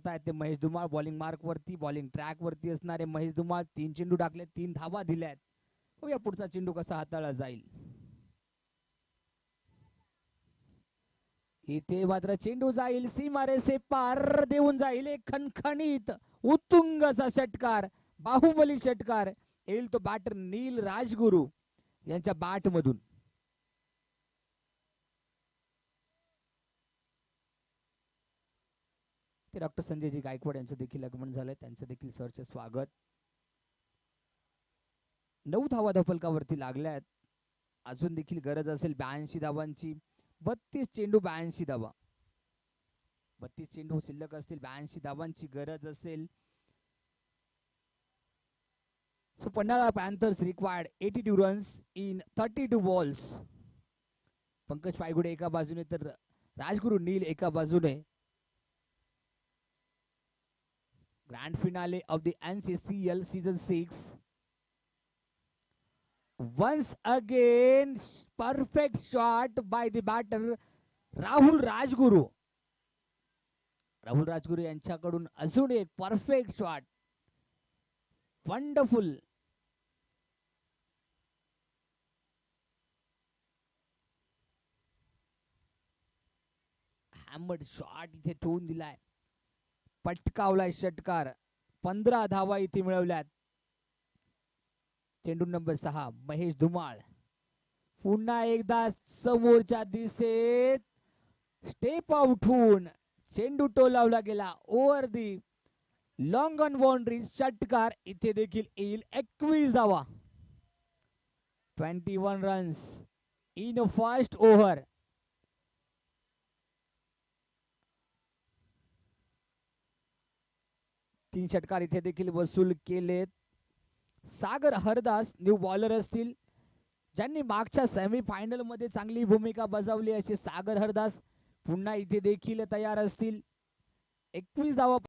बघतायत ते Mahesh Dhumal bowling mark वरती, बॉलिंग ट्रॅक वरती असणारे महेश धुमाळ 3 चेंडू टाकले, 3 धावा दिल्यात. बघूया पुढचा चेंडू कसा हाताळला जाईल. इथे मात्र चेंडू जाईल सीमारेषे पार देऊन जाईल. एक खणखणीत उत्तुंग असा षटकार, बाहुबली षटकार येईल तो बॅटर नील राजगुरू यांच्या बॅट मधून. ते डॉक्टर संजयजी गायकवाड यांचं देखील आगमन झालंय, त्यांचं देखील सरचे स्वागत. 9 धावा धफलकावरती लागल्यात. अजून देखील गरज असेल 82 धावांची. 32 चेंडू 82 धावा, 32 चेंडू शिल्लक असतील, 82 धावांची गरज असेल. So Pandala Panthers required 82 runs in 32 balls. Pankaj Paygude एका बाजूने तर राजगुरू नील एका बाजूने. Grand finale of the NCCL season 6. Once again perfect shot by the batter Rahul Rajguru. Rahul Rajguru यांच्याकडून अजून एक परफेक्ट शॉट. वंडरफुल. हॅमर्ड शॉट इथे ठेवून दिलाय, पटकावलाय षटकार. 15 धावा इथे मिळवल्यात. चेंडू नंबर 6 महेश धुमाळ पुन्हा एकदा समोरच्या दिशेत स्टेप आउट होऊन चेंडू टोलावला गेला over the long on boundary. षटकार इथे देखील येईल. 21 धावा, 21 runs in a first over. तीन षटकार इथे देखील वसूल केलेत. सागर हरदास न्यू बॉलर असतील, ज्यांनी मागच्या सेमीफायनल मध्ये चांगली भूमिका बजावली असे सागर हरदास पुन्हा इथे देखील तयार असतील. 21 धावा